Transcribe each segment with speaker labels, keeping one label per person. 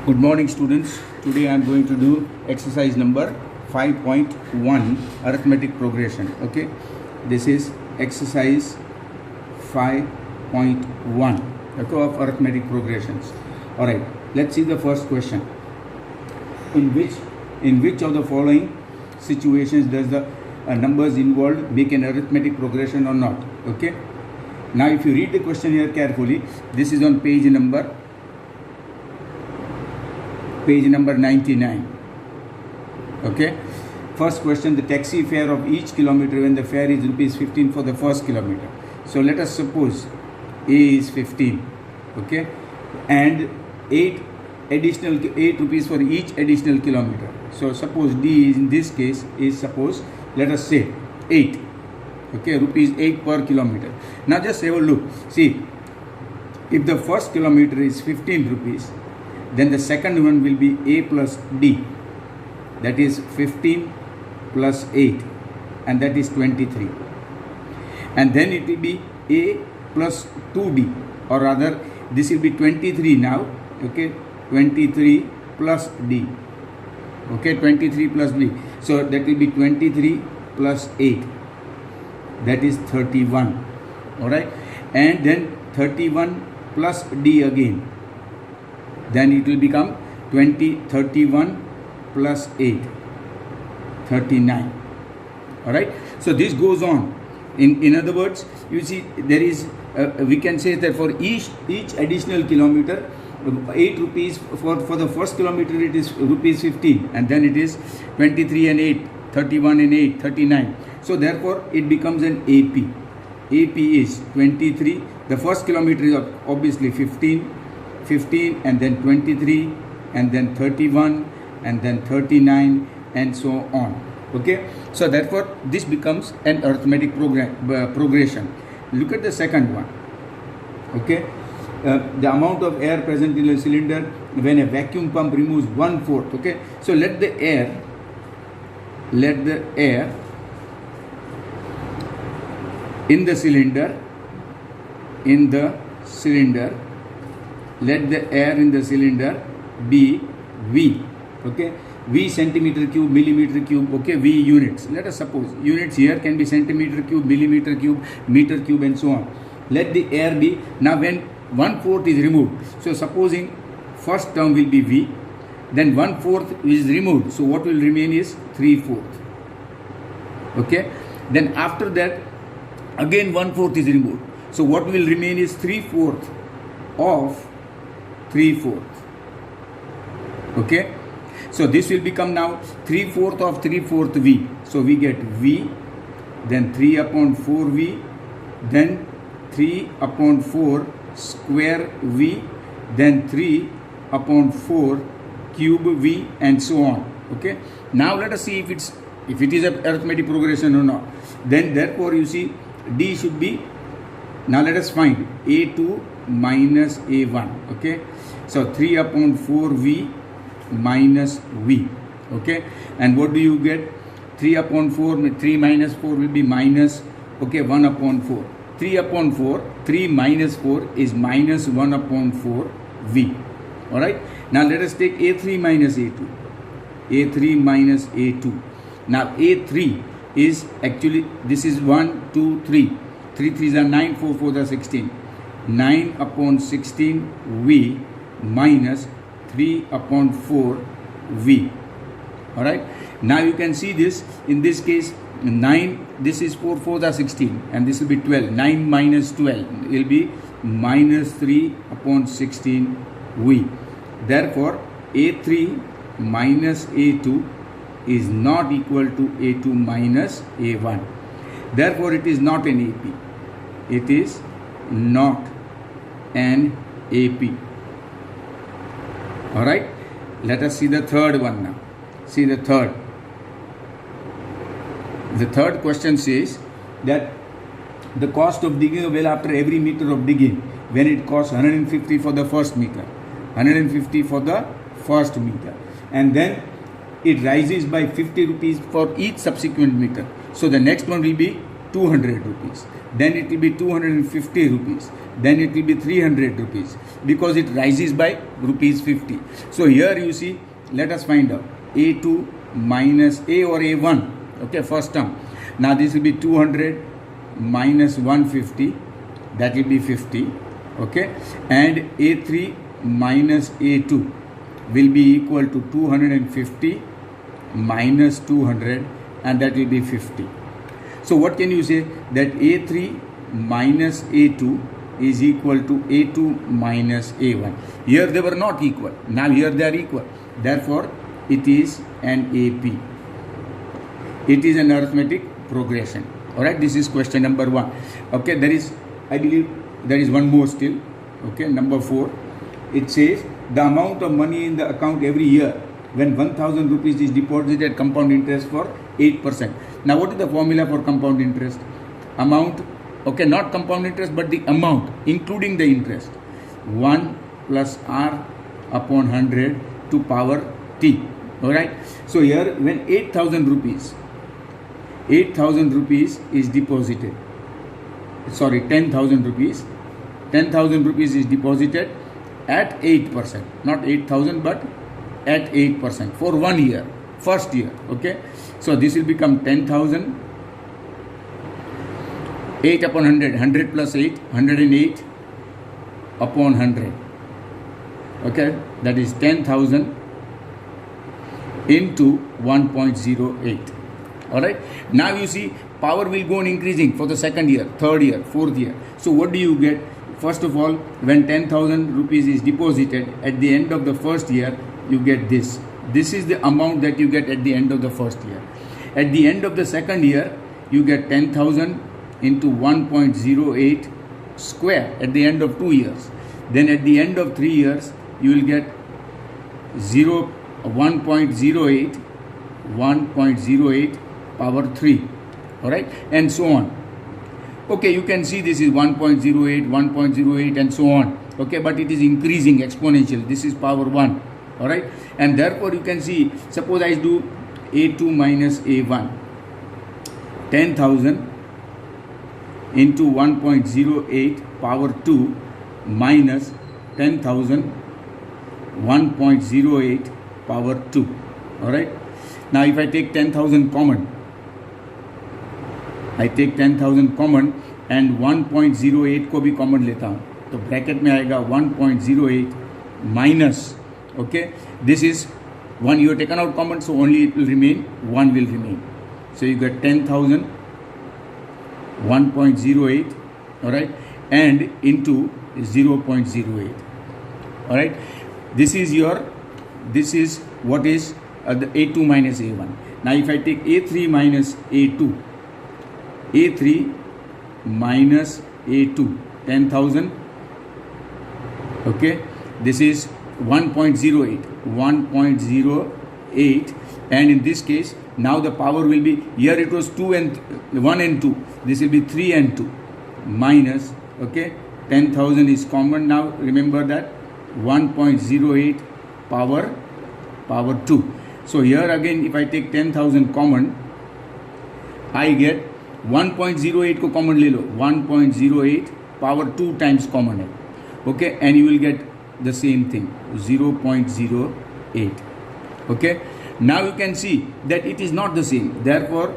Speaker 1: Good morning, students. Today I am going to do exercise number 5.1 arithmetic progression. Okay, this is exercise 5.1 of arithmetic progressions. All right, let's see the first question. In which of the following situations does the numbers involved make an arithmetic progression or not? Okay, now if you read the question here carefully, this is on page number 99. Okay, first question, the taxi fare of each kilometer when the fare is rupees 15 for the first kilometer. So let us suppose A is 15, okay, and 8 rupees for each additional kilometer. So suppose D is, in this case, is suppose, let us say 8, okay, rupees 8 per kilometer. Now just have a look. See, if the first kilometer is 15 rupees, then the second one will be A plus D, that is 15 plus 8, and that is 23. And then it will be A plus 2D, or rather this will be 23 now, okay, 23 plus D, okay, 23 plus D. So that will be 23 plus 8, that is 31, alright, and then 31 plus D again. Then it will become 31 plus 8, 39. Alright. So this goes on. In other words, you see there is, we can say that for each additional kilometer, 8 rupees for the first kilometer it is rupees 15, and then it is 23 and 8, 31 and 8, 39. So therefore it becomes an AP. AP is 23. The first kilometer is obviously 15 and then 23 and then 31 and then 39 and so on. Okay, so therefore this becomes an arithmetic progression. Look at the second one. Okay, the amount of air present in a cylinder when a vacuum pump removes 1/4. Okay, so let the air in the cylinder let the air in the cylinder be V, okay, V centimeter cube, millimeter cube, okay, V units. Let us suppose units here can be centimeter cube, millimeter cube, meter cube, and so on. Let the air be, now when 1/4 is removed, so supposing first term will be V, then 1/4 is removed, so what will remain is 3/4, okay, then after that again 1/4 is removed, so what will remain is 3/4 of 3/4. Okay, so this will become now 3/4 of 3/4 V. So we get V, then 3 upon 4 V, then 3 upon 4 square V, then 3 upon 4 cube V, and so on. Okay, now let us see if it is an arithmetic progression or not. Then therefore you see D should be, now let us find A2 minus A1. Okay, so 3 upon 4 V minus V. Okay, and what do you get? 3 upon 4, 3 minus 4 will be minus, okay, 1 upon 4. 3 upon 4, 3 minus 4 is minus 1 upon 4 V. Alright, now let us take A3 minus A2. A3 minus A2. Now A3 is actually, this is 1, 2, 3. 3 3s are 9, 4 4s are 16. 9 upon 16 V minus 3 upon 4 V. Alright. Now you can see this, in this case 9, this is 4 4s are 16, and this will be 12. 9 minus 12 will be minus 3 upon 16 V. Therefore A3 minus A2 is not equal to A2 minus A1. Therefore it is not an AP. It is not an AP. Alright, let us see the third one now. See the third. The third question says that the cost of digging a well after every meter of digging, when it costs 150 for the first meter, 150 for the first meter, and then it rises by 50 rupees for each subsequent meter. So the next one will be 200 rupees, then it will be 250 rupees, then it will be 300 rupees, because it rises by rupees 50. So here you see, let us find out A2 minus A or A1, okay, first term. Now this will be 200 minus 150, that will be 50, okay, and A3 minus A2 will be equal to 250 minus 200, and that will be 50. So what can you say? That A3 minus A2 is equal to A2 minus A1. Here they were not equal, now here they are equal, therefore it is an AP. It is an arithmetic progression. Alright, this is question number 1. Okay, there is, I believe there is one more still. Okay, number 4. It says the amount of money in the account every year when 1000 rupees is deposited at compound interest for 8%. Now what is the formula for compound interest? Amount, okay, not compound interest but the amount including the interest. 1 plus R upon 100 to power T. Alright, so here when 8000 rupees is deposited, sorry, 10,000 rupees is deposited at 8%, not 8,000 but at 8% for 1 year, first year, okay. So this will become 10,000, 8 upon 100, 100 plus 8, 108 upon 100, okay, that is 10,000 into 1.08. Alright, now you see power will go on increasing for the second year, third year, fourth year. So what do you get? First of all, when 10,000 rupees is deposited at the end of the first year, you get this. This is the amount that you get at the end of the first year. At the end of the second year, you get 10,000 into 1.08 square at the end of 2 years. Then at the end of 3 years, you will get 1.08 power 3, alright, and so on. Okay, you can see this is 1.08 and so on, okay, but it is increasing exponential. This is power 1, alright, and therefore you can see, suppose I do A2 minus A1, 10,000 into 1.08 power 2 minus 10,000 1.08 power 2, alright. Now if I take 10,000 common, I take 10,000 common and 1.08 को भी common लेता हूँ, तो bracket में आएगा 1.08 minus, okay, this is 1 you have taken out common, so only it will remain, 1 will remain. So you get 10,000 1.08, alright, and into 0.08, alright. This is what is the A2 minus A1. Now if I take A3 minus A2, A3 minus A2, 10,000, okay, this is 1.08, and in this case now the power will be, here it was 1 and 2, this will be 3 and 2 minus, okay, 10,000 is common now, remember that, 1.08 power 2. So here again if I take 10,000 common, I get 1.08 को common ले लो, 1.08 power 2 times common है, okay, and you will get the same thing, 0.08, okay. Now you can see that it is not the same, therefore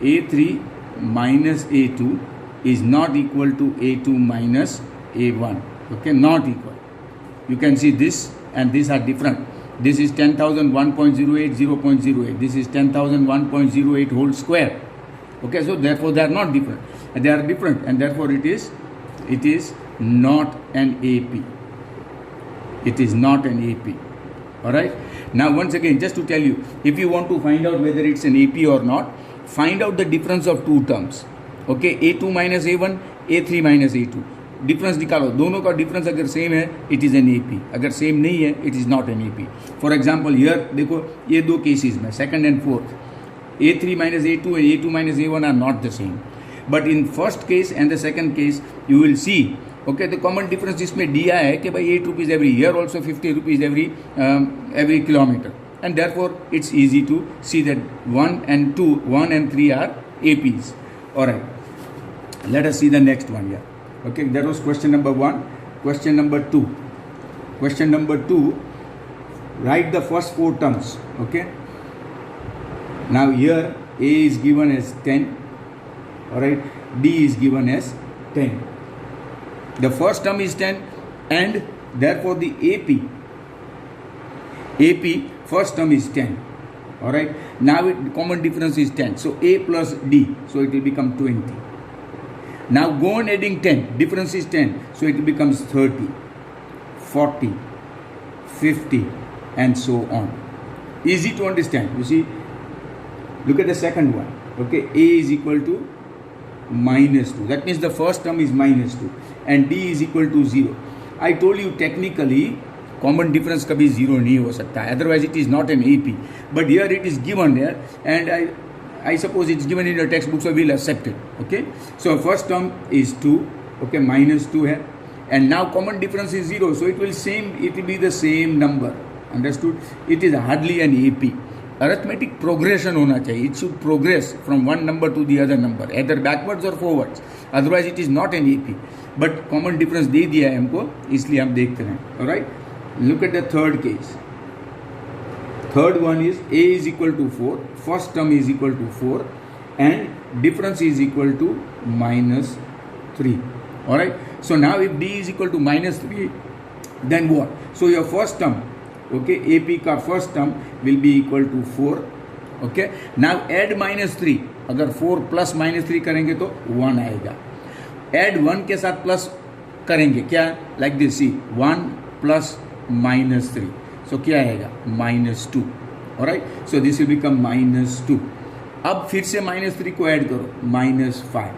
Speaker 1: A3 minus A2 is not equal to A2 minus A1, okay, not equal. You can see this and these are different. This is 10,000 1.08 0.08. This is 10,000 1.08 whole square. Okay, so therefore they are not different. They are different, and therefore it is not an AP. It is not an AP. Alright. Now once again, just to tell you, if you want to find out whether it's an AP or not, find out the difference of two terms. Okay, A2 minus A1, A3 minus A2. Difference निकालो, दोनों का difference अगर same है it is an AP, अगर same नहीं है it is not an AP. For example here देखो ये दो केसेस में second and fourth, A3 minus A2 and A2 minus A1 are not the same, but in first case and the second case you will see, okay, the common difference जिसमें दिया है कि भाई 8 rupees every, here also 50 rupees every kilometer, and therefore it's easy to see that 1 and 3 are APs. Alright, Let us see the next one here. Okay, that was question number 1. Question number 2. Question number 2, write the first 4 terms. Okay. Now here A is given as 10. Alright, D is given as 10. The first term is 10 and therefore the AP first term is 10. Alright, now common difference is 10. So A plus D, so it will become 20. Now go on adding 10, difference is 10, so it becomes 30, 40, 50 and so on. Easy to understand. You see, look at the second one. Okay, A is equal to minus 2. That means the first term is minus 2 and D is equal to 0. I told you technically common difference कभी 0 नहीं हो सकता, otherwise it is not an AP. But here it is given there and I suppose it's given in your textbook, so we'll accept it. Okay, so first term is 2. Okay, minus 2 है and now common difference is 0, so it will be the same number. Understood? It is hardly an AP. Arithmetic progression होना चाहिए. It should progress from one number to the other number, either backwards or forwards. Otherwise it is not an AP. But common difference दे दिया है हमको, इसलिए हम देखते हैं. Alright? Look at the third case. Third one is A is equal to 4. First term is equal to 4 and difference is equal to minus 3. Alright? So now if D is equal to minus 3, then what? So your first term, okay, AP का first term will be equal to 4. Okay, now add minus 3. अगर 4 plus minus 3 करेंगे तो 1 आएगा. Add 1 के साथ plus करेंगे क्या? Like this, see, 1 plus minus 3. So क्या आएगा? Minus 2. Alright, so this will become minus 2. अब फिर से minus 3 को add करो, minus 5.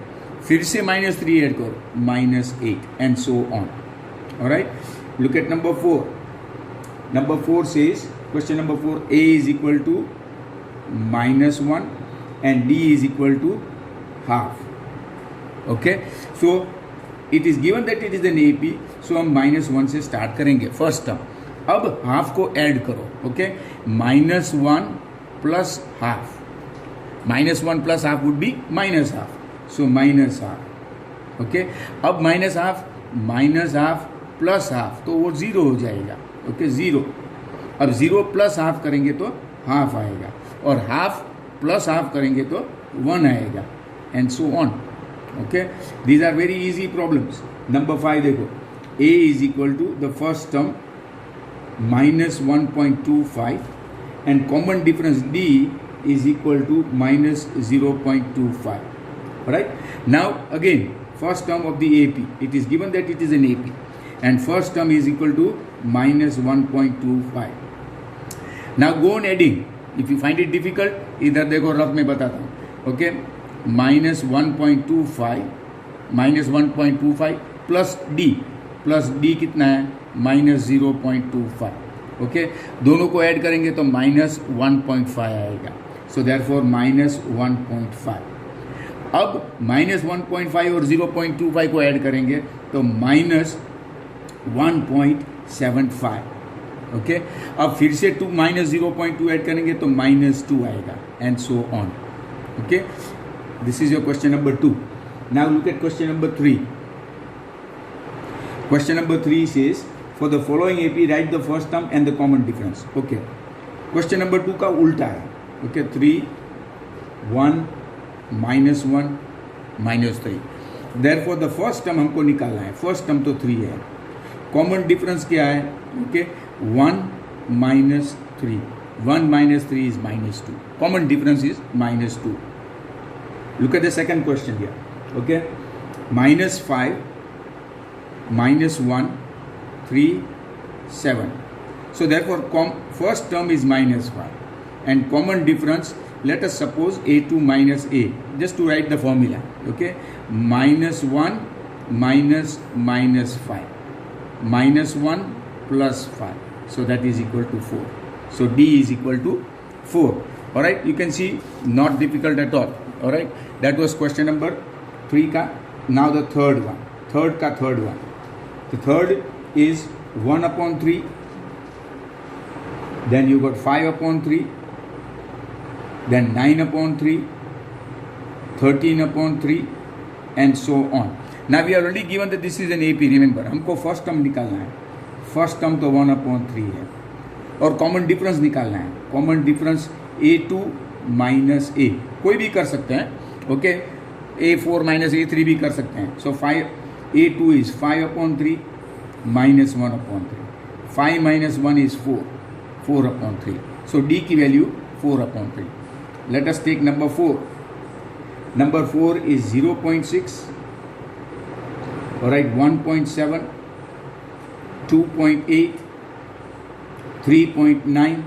Speaker 1: फिर से minus 3 add करो, minus 8 and so on. Alright, look at number 4. Number 4 says, question number 4, A is equal to minus 1 and D is equal to half. Okay, so it is given that it is an AP, so हम minus 1 से start करेंगे first term. अब half को add करो. Okay, minus 1 plus half. Minus 1 plus half would be minus half. So minus half. Okay, अब minus half plus half, तो वो 0 हो जाएगा. ओके, 0. अब 0 प्लस हाफ करेंगे तो हाफ आएगा और हाफ प्लस हाफ करेंगे तो 1 आएगा and so on. Okay, these are very easy problems. Number 5 देखो, A is equal to the first term minus 1.25 and common difference D is equal to minus 0.25. Right? Now again, first term of the AP, it is given that it is an AP and first term is equal to minus 1.25. Now go on adding. If you find it difficult, इधर देखो rough में बताता हूँ. Okay, minus 1.25 plus D कितना है? minus 0.25. Okay, दोनों को add करेंगे तो minus 1.5 आएगा. So therefore minus 1.5. अब minus 1.5 और 0.25 को ऐड करेंगे तो minus 1.75. ओके, अब फिर से minus 0.2 ऐड करेंगे तो minus 2 आएगा and so on. Okay, this is your question number 2. Now look at question number 3. Question number 3 says for the following AP write the first term and the common difference. Okay, question number 2 का उल्टा है. Okay, 3, 1, minus 1, minus 3. therefore the first term हमको निकालना है. First term तो 3 है. Common difference क्या है? Okay, 1 minus 3. 1 minus 3 is minus 2. Common difference is minus 2. Look at the second question here. Okay, minus 5, minus 1, 3, 7. So therefore first term is minus 5 and common difference, let us suppose A2 minus A, just to write the formula. Okay, minus 1 minus 5, minus 1 plus 5, so that is equal to 4. So D is equal to 4. Alright, you can see not difficult at all. Alright, that was question number 3 ka. Now the third one. The third is 1 upon 3, then you got 5 upon 3, then 9 upon 3, 13 upon 3, and so on. Now we are already given that this is an AP. Remember, हमको first term निकालना है. First term तो 1/3 है और common difference निकालना है. Common difference A2 minus A कोई भी कर सकते हैं. ओके, A4 माइनस A3 भी कर सकते हैं. सो A2 is 5/3 minus 1/3. 5 minus 1 is 4/3. So D की value 4/3. Let us take number 4. Number 4 is 0.6. Alright, 1.7, 2.8, 3.9,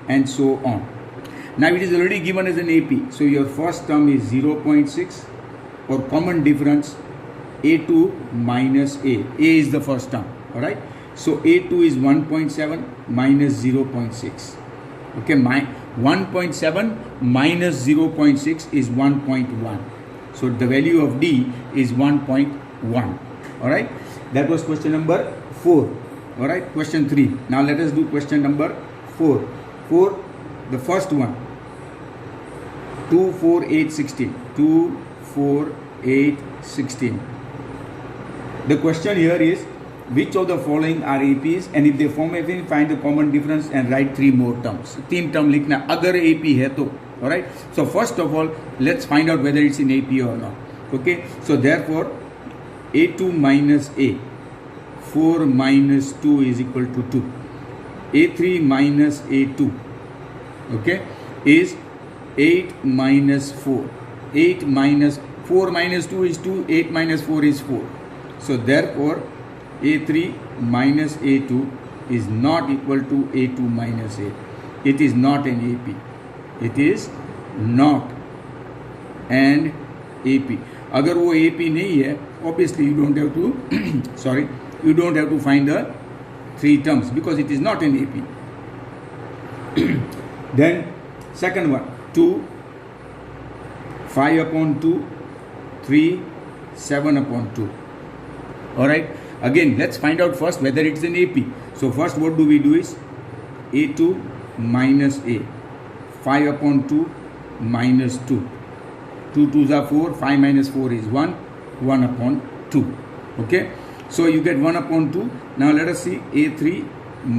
Speaker 1: and so on. Now it is already given as an AP. So your first term is 0.6 or common difference A2 minus A. A is the first term. Alright. So A2 is 1.7 minus 0.6. Okay, 1.7 minus 0.6 is 1.1. So the value of D is 1.1. Alright, that was question number 4. Alright, question 3. Now let us do question number 4. 4, the first one, 2, 4, 8, 16. 2, 4, 8, 16. The question here is, which of the following are APs, and if they form AP, find the common difference and write 3 more terms. 3 term लिखना अगर AP है तो. Alright, so first of all let's find out whether it's in AP or not. Okay, so therefore A2 minus A, 4 minus 2 is equal to 2. A3 minus A2, okay, is 8 minus 4. 8 minus 4 minus 2 is 2. 8 minus 4 is 4. So therefore A3 minus A2 is not equal to A2 minus A. It is not an AP. It is not an AP. अगर वो AP नहीं है, obviously you don't have to you don't have to find the 3 terms because it is not an AP. Then second one, 2, 5/2, 3, 7/2. Alright. Again, let's find out first whether it's an AP. So first what do we do is A2 minus A. 5/2 minus 2. 2 2s are 4. 5 minus 4 is 1. 1/2. Okay. So you get 1/2. Now let us see A3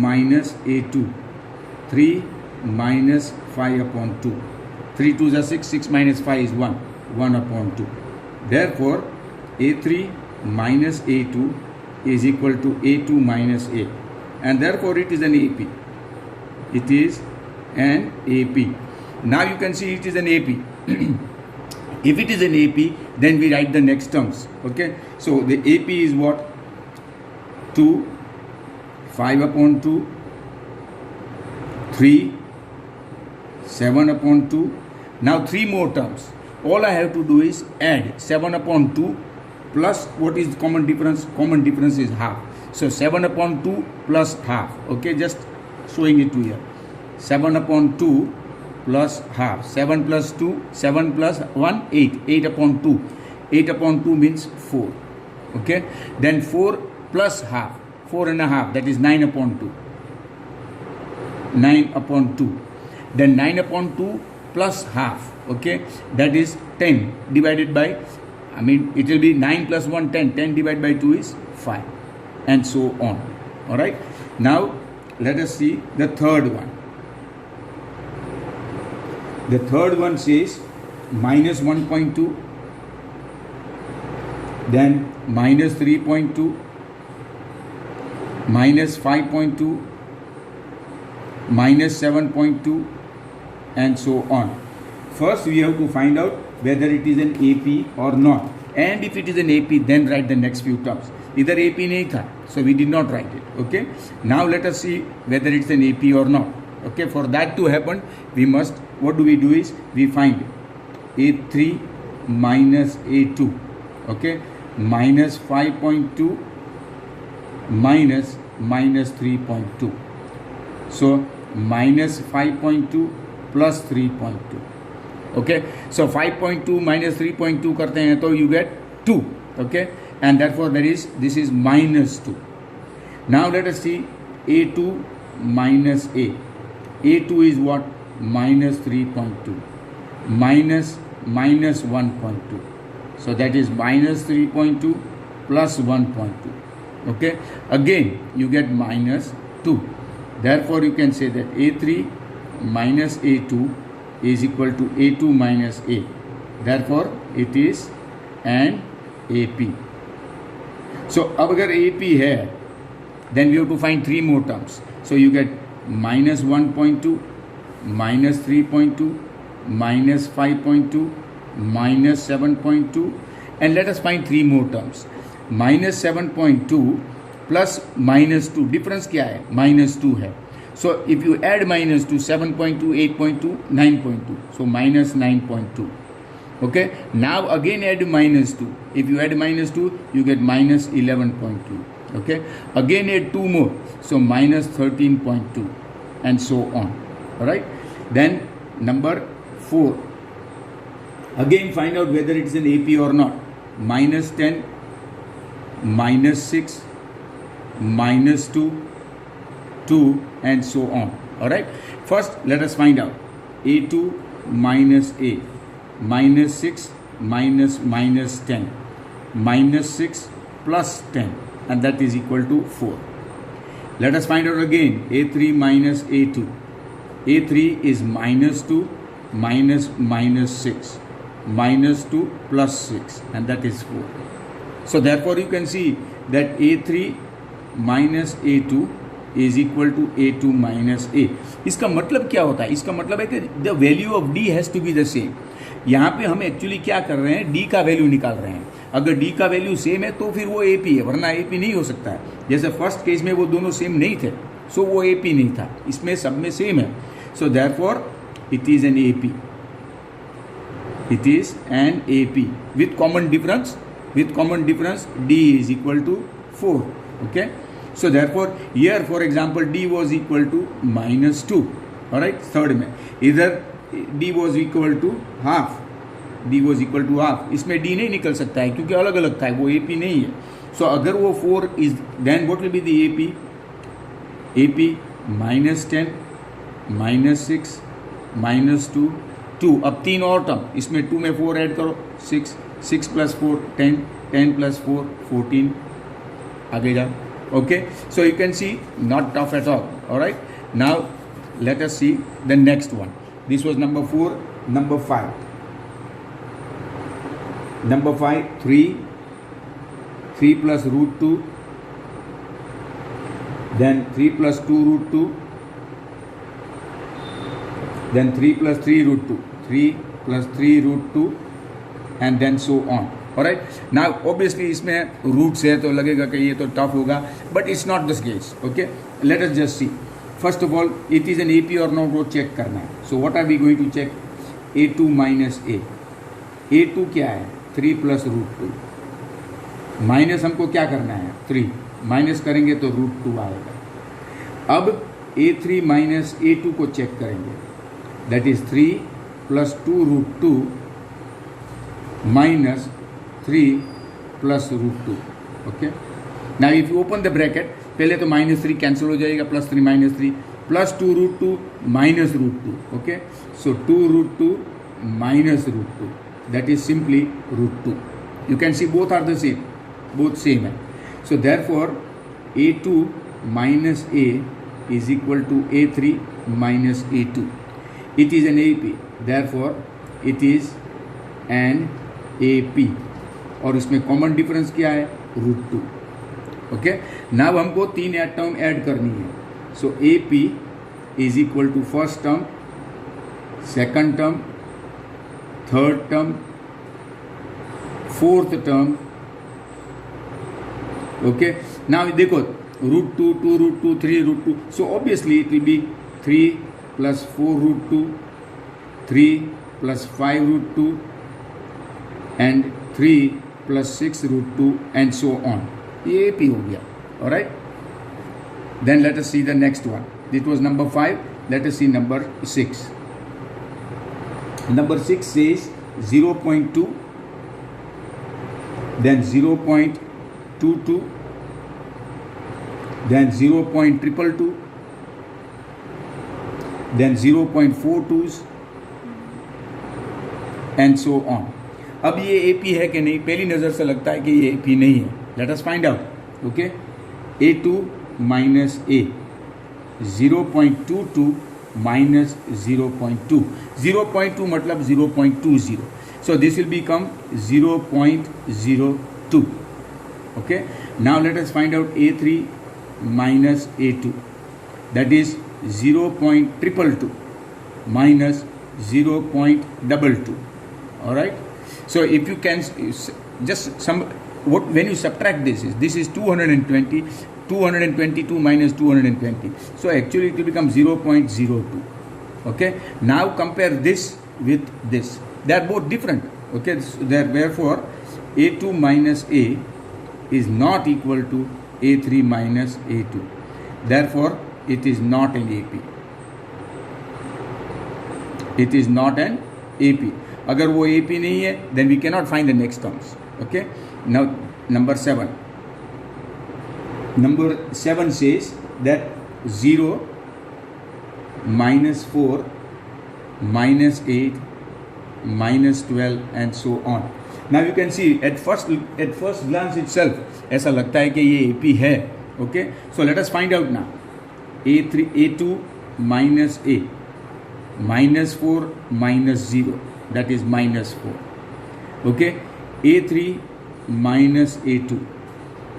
Speaker 1: minus A2. 3 minus 5/2. 3 2s are 6. 6 minus 5 is 1. 1/2. Therefore A3 minus A2 is equal to A2 minus A, and therefore it is an AP. It is an AP. Now you can see it is an AP. If it is an AP, then we write the next terms. Okay, so the AP is what? 2, 5/2, 3, 7/2. Now 3 more terms. All I have to do is add 7/2 plus what is common difference? Common difference is half. So 7/2 plus half. Okay, just showing it to you. 7/2 plus half. 7 plus 2, 7 plus 1, 8. 8/2. 8/2 means 4. Okay, then 4 plus half. 4.5. That is 9/2. 9/2. Then 9/2 plus half. Okay, that is 10 divided by, it will be 9 plus 1, 10. 10 divided by 2 is 5. And so on. Alright. Now, let us see the third one. The third one says minus 1.2. Then minus 3.2. Minus 5.2. Minus 7.2. And so on. First, we have to find out whether it is an AP or not, and if it is an AP, then write the next few terms. Either AP nahi tha, so we did not write it. Okay, now let us see whether it's an AP or not. Okay, for that to happen, we must, what do we do is we find A3 minus A2. Okay, minus 5.2 minus 3.2. So minus 5.2 plus 3.2. Okay, so 5.2 minus 3.2 करते हैं तो you get 2. Okay, and therefore this is minus 2. Now let us see A2 minus A. A2 is what? Minus 3.2 minus 1.2. So that is minus 3.2 plus 1.2. Okay, again you get minus 2. Therefore you can say that A3 minus A2 is equal to A2 minus A. Therefore it is an AP. So अब अगर AP है, then we have to find 3 more terms. So you get minus 1.2, minus 3.2, minus 5.2, minus 7.2, and let us find 3 more terms. Minus 7.2 plus minus 2, difference क्या है? Minus 2 है. So if you add minus 2, 7.2, 8.2, 9.2. So minus 9.2. Okay. Now again add minus 2. If you add minus 2, you get minus 11.2. Okay. Again add 2 more. So minus 13.2 and so on. Alright. Then number 4. Again find out whether it is an AP or not. Minus 10, minus 6, minus 2, 2 and so on. Alright. First let us find out. A2 minus A. Minus 6 minus 10. Minus 6 plus 10. And that is equal to 4. Let us find out again. A3 minus A2. A3 is minus 2 minus 6. Minus 2 plus 6. And that is 4. So therefore you can see that A3 minus A2 is equal to A2 minus A. इसका मतलब क्या होता है? इसका मतलब है कि the value of D has to be the same. यहाँ पे हम एक्चुअली क्या कर रहे हैं? D का वैल्यू निकाल रहे हैं. अगर D का वैल्यू सेम है तो फिर वो AP है, वरना AP नहीं हो सकता है. जैसे फर्स्ट केस में वो दोनों सेम नहीं थे, सो वो AP नहीं था. इसमें सब में सेम है. So therefore it is an AP. It is an AP with common difference. With common difference, D is equal to 4. Okay. So therefore here for example D was equal to minus 2. Alright. Third में इधर D was equal to half. D was equal to half. इसमें D नहीं निकल सकता है क्योंकि अलग अलग था, वो AP नहीं है. So अगर वो 4 is, then what will be the AP? AP minus 10, minus 6, minus 2, 2. अब 3 और टर्म, इसमें 2 में 4 ऐड करो, 6, 6 plus 4, 10, 10 plus 4, 14. आगे जाओ. Okay, so you can see not tough at all. Alright, now let us see the next one. This was number 4. Number 5. Number 5, 3 plus root 2, then 3 plus 2 root 2, then 3 plus 3 root 2, 3 plus 3 root 2, and then so on. Alright, now obviously इसमें roots है तो लगेगा कि ये तो tough होगा, but it's not this case. Okay, let us just see. First of all it is an AP और not, वो चेक करना है. So what are we going to check? A2 minus A. A2 क्या है? 3 plus root 2. Minus हमको क्या करना है? 3. माइनस करेंगे तो रूट 2 आएगा. अब A3 माइनस A2 को चेक करेंगे. That is 3 plus 2 root 2 minus 3 plus root 2. Okay, now if you open the bracket, पहले तो माइनस 3 कैंसिल हो जाएगा, plus 3 minus 3, plus 2 root 2 minus root 2. Okay, so 2 root 2 minus root 2, that is simply root 2. You can see both are the same, both same है. So therefore A2 minus A is equal to A3 minus A2. It is an AP, therefore it is an AP. और इसमें common difference क्या है? Root 2. Okay, now हमको 3 term add करनी है. So AP is equal to first term, second term, third term, fourth term. Okay, now देखो root 2, 2 root 2, 3 root 2. So obviously it will be 3 plus 4 root 2, 3 plus 5 root 2, and 3 plus 6 root 2 and so on. ये AP हो गया. Alright, then let us see the next one. This was number 5. Let us see number 6. Number 6 says 0.2, then 0.22, then 0.222, then 0.42s and so on. अब ये AP है कि नहीं, पहली नज़र से लगता है कि ये AP नहीं है. Let us find out. Okay, A2 minus A, 0.22 minus 0.2. 0.2 मतलब 0.20. So this will become 0.02. Okay, now let us find out A3 minus A2, that is 0.222 minus 0.22. All right, so if you can just when you subtract this is 220, 222 minus 220, so actually it will become 0.02. Okay, now compare this with this. They are both different. Okay, so therefore A2 minus A is not equal to A3 minus A2. Therefore it is not an AP. It is not an AP. अगर वो AP नहीं है, then we cannot find the next terms. Okay, now number 7. Number 7 says that 0 minus 4 minus 8 minus 12 and so on. Now you can see at first glance itself ऐसा लगता है कि ये AP है. Okay, so let us find out now. A2 minus A, minus 4 minus 0, that is minus 4. Okay, A3 minus A2,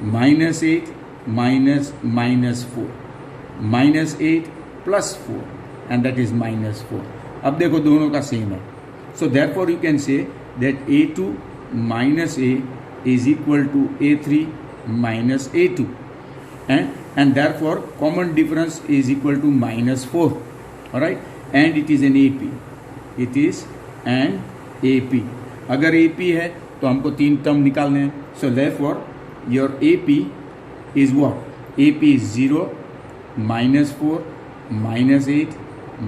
Speaker 1: minus 8 minus 4, minus 8 plus 4, and that is minus 4. अब देखो दोनों का सेम है. So therefore you can say that A2 minus A is equal to A3 minus A2, and therefore common difference is equal to minus 4. All right, and it is an AP. It is an AP. अगर AP है तो हमको 3 term निकालने हैं. So therefore your AP is what? AP is 0, minus 4, minus 8,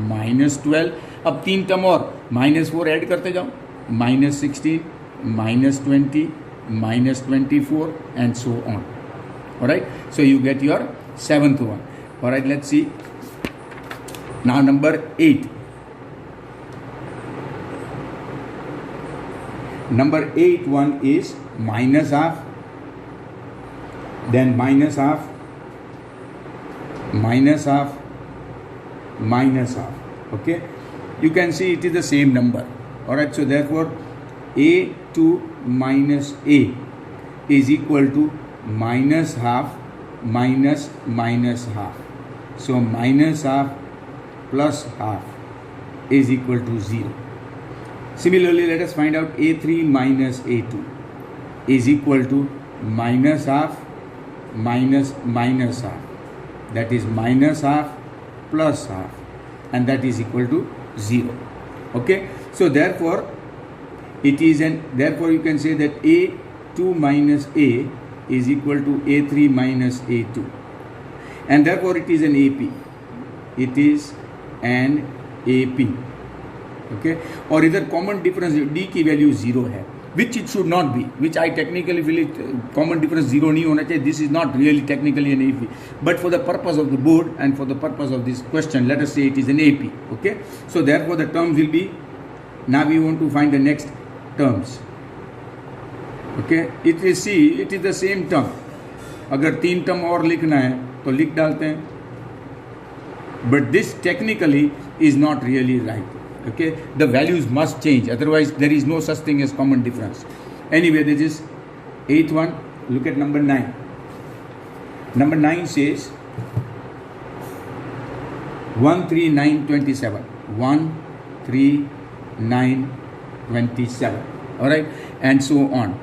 Speaker 1: minus 12. अब 3 term और minus 4 add करते जाओ. Minus 16, minus 20, minus 24 and so on. Alright, so you get your 7th one. Alright, let's see. Now number 8. Number 8 one is minus half, then minus half, minus half, minus half. Okay, you can see it is the same number. Alright, so therefore A2 minus A is equal to minus half minus minus half. So minus half plus half is equal to 0. Similarly, let us find out A3 minus A2 is equal to minus half minus minus half. That is minus half plus half, and that is equal to 0. Okay, so therefore therefore you can say that A2 minus A is equal to A3 minus A2, and therefore it is an AP. It is an AP. Okay, और इधर common difference D की value 0 है, which it should not be, which I technically feel it common difference 0 नहीं होना चाहिए. This is not really technically an AP, but for the purpose of the board and for the purpose of this question, let us say it is an AP. Okay, so therefore the terms will be, now we want to find the next terms. Okay, it is the same term. अगर 3 term और लिखना है तो लिख डालते हैं, but this technically is not really right. Okay, the values must change, otherwise there is no such thing as common difference. Anyway, this is 8th one. Look at number 9. Number 9 says 13927. 13927. All right, and so on.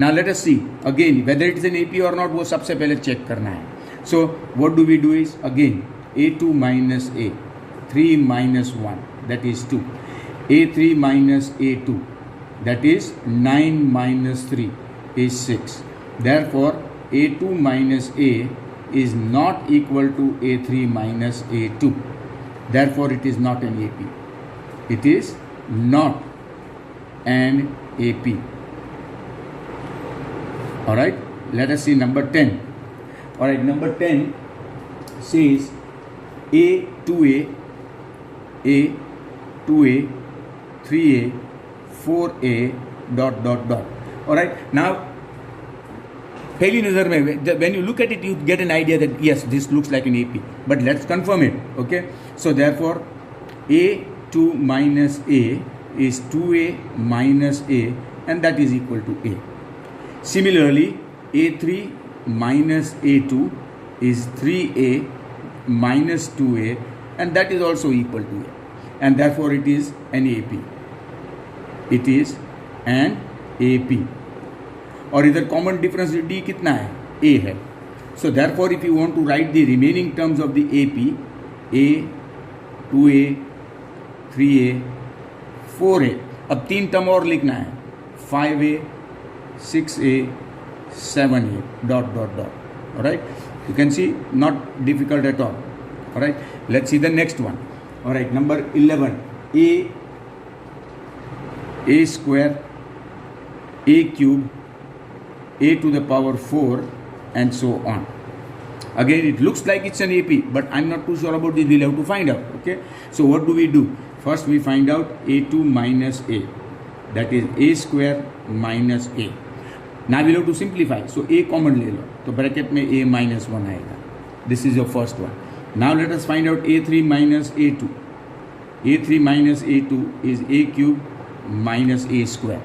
Speaker 1: Now let us see again whether it is an AP or not. वो सबसे पहले check करना है. So what do we do is again A2 minus A, 3 minus 1, that is 2. A3 minus A2, that is 9 minus 3 is 6. Therefore A2 minus A is not equal to A3 minus A2. Therefore it is not an AP. It is not an AP. Alright, let us see number 10. Alright, number 10 says A, 2A, A, 2A, 3A, 4A, dot dot dot. All right, now पहली नज़र में when you look at it you get an idea that yes this looks like an AP, but let's confirm it. Okay, so therefore A2 minus A is 2A minus A, and that is equal to A. Similarly, A3 minus A2 is 3A minus 2A, and that is also equal to A, and therefore it is an AP. It is an AP. और इधर common difference D कितना है? A है. So therefore if you want to write the remaining terms of the AP, A, 2A, 3A, 4A, अब 3 term और लिखना है, 5A, 6A, 7A, dot dot dot. All right, you can see not difficult at all. All right, let's see the next one. All right, number 11, A square, A cube, A to the power 4, and so on. Again, it looks like it's an AP, but I'm not too sure about this. We'll have to find out. Okay, so what do we do? First we find out A2 minus A, that is A square minus A. Now we'll have to simplify. So A common ले लो, तो bracket में A minus 1 आएगा. This is your first one. Now let us find out A3 minus A2. A3 minus A2 is A cube minus A square.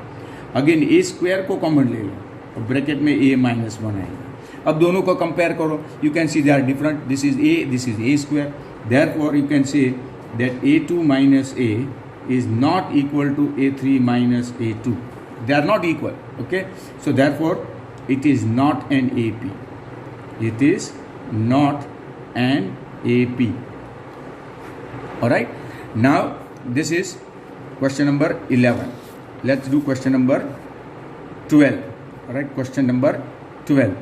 Speaker 1: Again A square को common ले लो, तो bracket में A minus 1 आएगा. अब दोनों को compare करो. You can see they are different. This is A, this is A square. Therefore you can say that A2 minus A is not equal to A3 minus A2. They are not equal. Okay, so therefore it is not an AP. It is not an AP. All right, now this is question number 11. Let's do question number 12. All right, question number 12.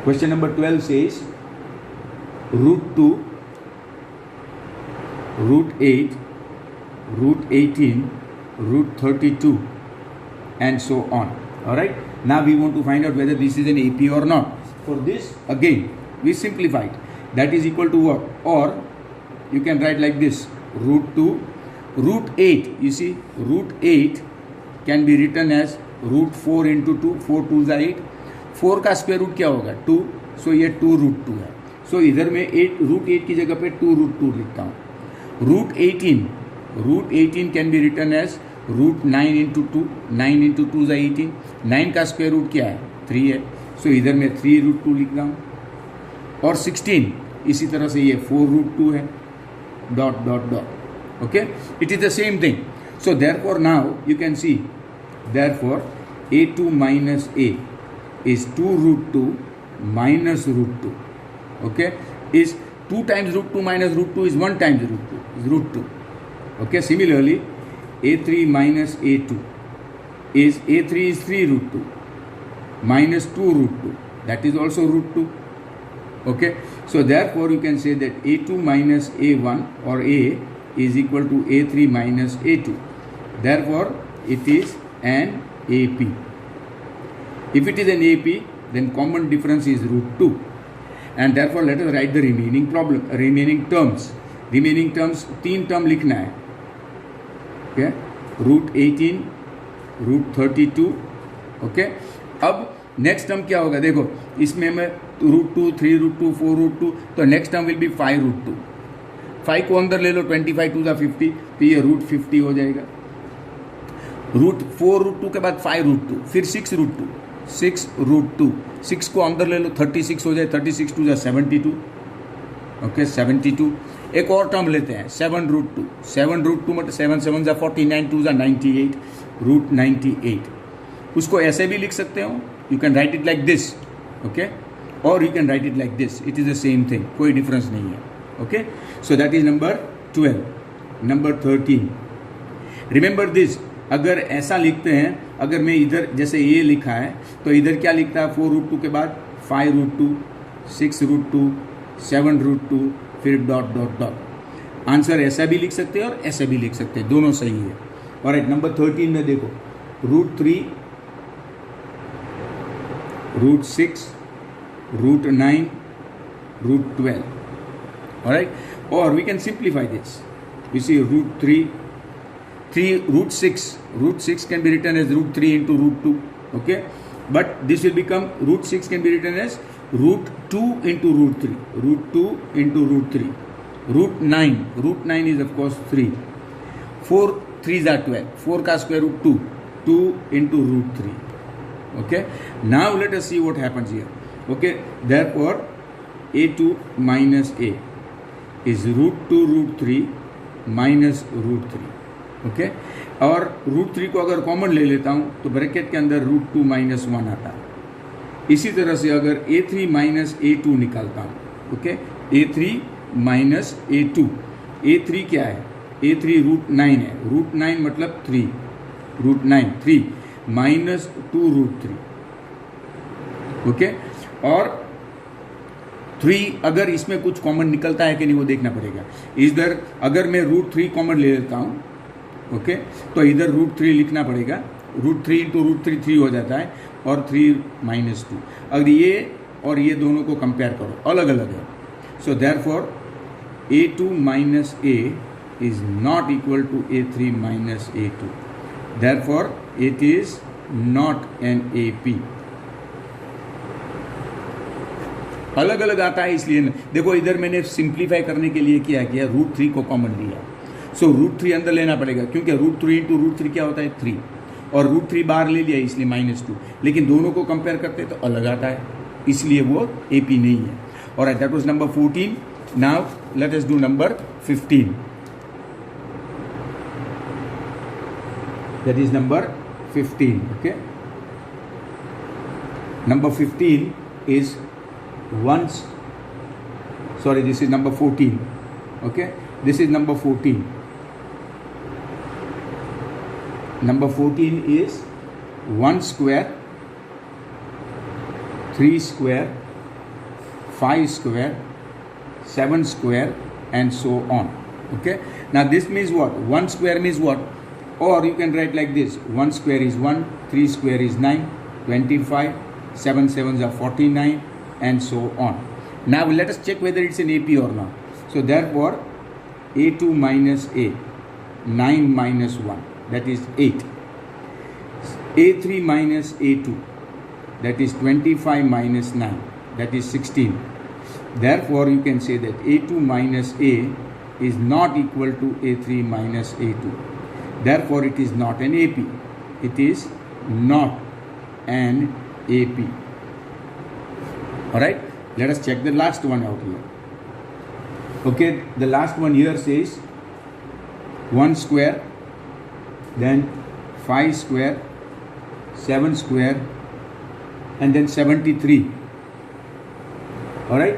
Speaker 1: Question number 12 says root 2, root 8, root 18, root 32, and so on. All right, now we want to find out whether this is an AP or not. For this, again we simplified. That is equal to what? Or you can write like this: root 2, root 8. You see, root 8 can be written as root 4 into 2. 4 2s are 8. 4 का square root क्या होगा? 2. सो ये 2 root 2 है. सो इधर मैं 8 root 8 की जगह पे 2 root 2 लिखता हूँ. root 18 can be written as root 9 into 2. 9 into 2 is 18. 9 का स्क्वायर रूट क्या है? 3 है. सो इधर मैं 3 root 2 लिख रहा हूँ. और 16 इसी तरह से ये 4 root 2 है. Dot dot dot. Okay, it is the same thing. So therefore now you can C, therefore A2 minus A is 2 root 2 minus root 2. Okay, is 2 times root 2 minus root 2 is 1 times root 2 is root 2. Okay, similarly A3 minus A2 is A3 is 3 root 2 minus 2 root 2, that is also root 2. Okay, so therefore you can say that A2 minus A1 or A is equal to A3 minus A2. Therefore it is an AP. If it is an AP, then common difference is root 2, and therefore let us write the remaining terms. Remaining terms 3 term लिखना है. Okay, root 18, root 32. Okay, अब next term क्या होगा? देखो इसमें मैं root 2, 3 root 2, 4 root 2, तो next term will be 5 root 2. 5 को अंदर ले लो, 25 2 50, तो ये रूट 50 हो जाएगा. रूट 4 root 2 के बाद 5 root 2, फिर 6 root 2, 6 root 2. 6 को अंदर ले लो, 36 हो जाए. 36 2 72. ओके, 72. एक और टर्म लेते हैं, 7 root 2. 7 root 2 मतलब 7 7 49, 2 98, रूट 98. उसको ऐसे भी लिख सकते हो. You can write it like this, okay, or you can write it like this. It is the same thing, कोई difference नहीं है. Okay, so that is number 12. Number 13. Remember this. अगर ऐसा लिखते हैं, अगर मैं इधर जैसे ये लिखा है, तो इधर क्या लिखता है? 4 root 2 के बाद 5 root 2, 6 root 2, 7 root 2, फिर डॉट डॉट डॉट. आंसर ऐसा भी लिख सकते हैं और ऐसा भी लिख सकते हैं, दोनों सही है. और नंबर 13 में देखो, root 3, root 6, root 9, root 12. All right, or we can simplify this. You see root 3, Root 6 can be written as root 3 into root 2. Okay, but this will become root 6 can be written as root 2 into root 3. Root 2 into root 3. Root 9. Root 9 is of course 3. 4 3s are 12. 4 ka square root 2. 2 into root 3. Okay. Now let us see what happens here. Okay. Therefore, a2 minus a is root 2 root 3 minus root 3. Okay और root 3 को अगर common ले लेता हूँ तो bracket के अंदर root 2 minus 1 आता है। इसी तरह से अगर a3 माइनस a2 निकालता हूँ, okay, a3 minus a2, a3 क्या है, a3 रूट 9 है, रूट 9 मतलब 3, रूट 9 3 माइनस 2 रूट 3, ओके, और 3 अगर इसमें कुछ कॉमन निकलता है कि नहीं वो देखना पड़ेगा। इधर अगर मैं रूट 3 कॉमन ले लेता हूँ, ओके, तो इधर रूट 3 लिखना पड़ेगा, रूट 3 इंटू रूट 3 3 हो जाता है और 3 माइनस 2। अगर ये और ये दोनों को कंपेयर करो, अलग अलग है, so therefore a2 minus a is not equal to a3 minus a2, therefore it is not an AP। अलग अलग आता है इसलिए देखो इधर मैंने सिंप्लीफाई करने के लिए क्या किया, रूट 3 को कॉमन लिया, सो रूट 3 अंदर लेना पड़ेगा क्योंकि रूट 3 इंटू रूट 3 क्या होता है 3, और रूट 3 बाहर ले लिया इसलिए माइनस 2, लेकिन दोनों को कंपेयर करते तो अलग आता है इसलिए वो AP नहीं है। और that was number 14। Now let us do number 15, that is number 15। Okay, number 15 is once, sorry, this is number 14, okay, this is number 14. Number 14 is 1 square, 3 square, 5 square, 7 square and so on. Okay, now this means what? 1 square means what? Or you can write like this: 1 square is 1, 3 square is 9, 25, 7 sevens are 49 and so on. Now let us check whether it's an AP or not. So therefore a2 minus a, 9 minus 1, that is 8. a3 minus a2, that is 25 minus 9, that is 16. Therefore you can say that a2 minus a is not equal to a3 minus a2. Therefore it is not an AP. It is not an AP. Alright, let us check the last one out here. Okay, the last one here says 1 square, then 5 square, 7 square and then 73. Alright,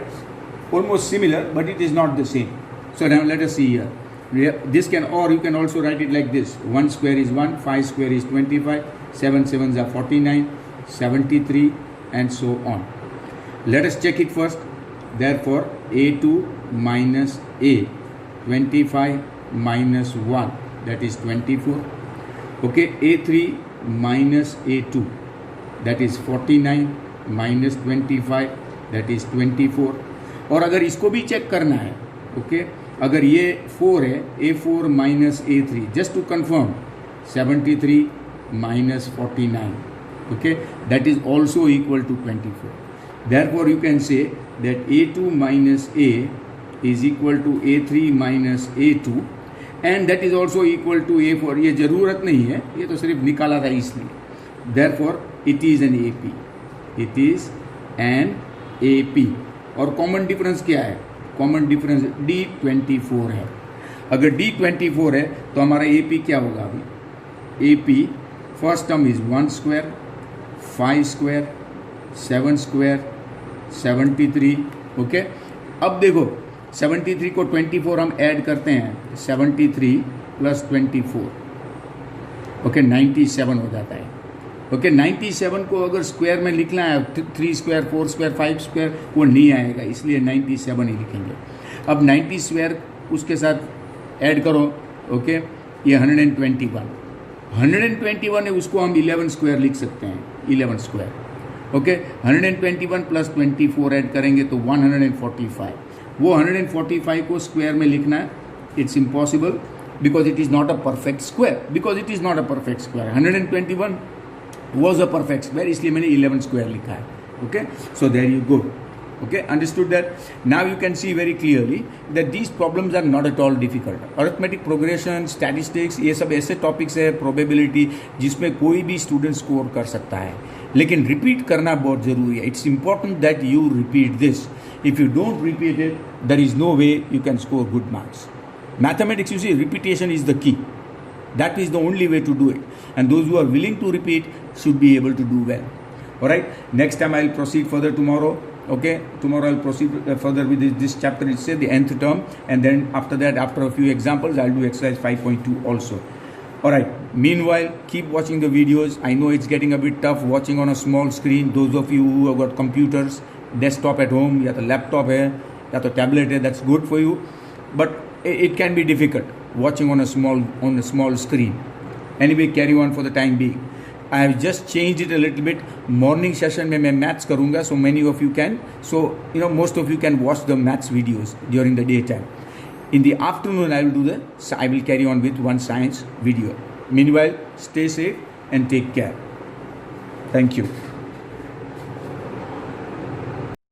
Speaker 1: almost similar but it is not the same. So now let us see here. This can, or you can also write it like this: 1 square is 1, 5 square is 25, 7 sevens are 49, 73 and so on. Let us check it first. Therefore a2 minus a, 25 minus 1, that is 24. Okay, a3 minus a2, that is 49 minus 25, that is 24. और अगर इसको भी check करना है, okay, अगर ये 4 है, a4 minus a3, just to confirm, 73 minus 49, okay, that is also equal to 24. Therefore you can say that a2 minus a is equal to a3 minus a2 and that is also equal to a4. ये ज़रूरत नहीं है, ये तो सिर्फ निकाला था इसलिए. Therefore it is an AP. It is an AP. और कॉमन डिफरेंस क्या है? कॉमन डिफरेंस D24 है. अगर D24 है तो हमारा AP क्या होगा अभी? AP first term is 1 square, 5 square, 7 square, 73. Okay, अब देखो 73 को 24 हम ऐड करते हैं, 73 प्लस 24, ओके 97 हो जाता है. ओके 97 को अगर स्क्वायर में लिखना है 3 स्क्वायर, 4 स्क्वायर, 5 स्क्वायर वो नहीं आएगा, इसलिए 97 ही लिखेंगे. अब 90 स्क्वायर उसके साथ ऐड करो, ओके ये 121 है, उसको हम 11 स्क्वायर लिख सकते हैं, 11 स्क्वायर. ओके 121 प्लस 24 ऐड करेंगे तो 145. वो 145 को स्क्वायर में लिखना है, it's impossible. because it is not a perfect square. Because it is not a perfect square. 121 was a perfect square, इसलिए मैंने 11 square लिखा है. Okay, so there you go. Okay, understood that? Now you can see very clearly that these problems are not at all difficult. Arithmetic progression, statistics, ये सब ऐसे topics है, probability, जिसमें कोई भी student score कर सकता है. लेकिन repeat करना बहुत ज़रूरी है. It's important that you repeat this. If you don't repeat it, there is no way you can score good marks. Mathematics, you see, repetition is the key. That is the only way to do it. And those who are willing to repeat should be able to do well. Alright, next time I'll proceed further tomorrow. Okay, tomorrow I'll proceed further with this chapter itself, the nth term, and then after that, after a few examples, I'll do exercise 5.2 also. Alright, meanwhile, keep watching the videos. I know it's getting a bit tough watching on a small screen. Those of you who have got computers, desktop at home, या तो laptop है, या तो tablet है, that's good for you. But it can be difficult watching on a small screen. Anyway, carry on for the time being. I have just changed it a little bit. Morning session में मैं maths करूँगा, so many of you can. So most of you can watch the maths videos during the daytime. In the afternoon, I will carry on with one science video. Meanwhile, stay safe and take care. Thank you.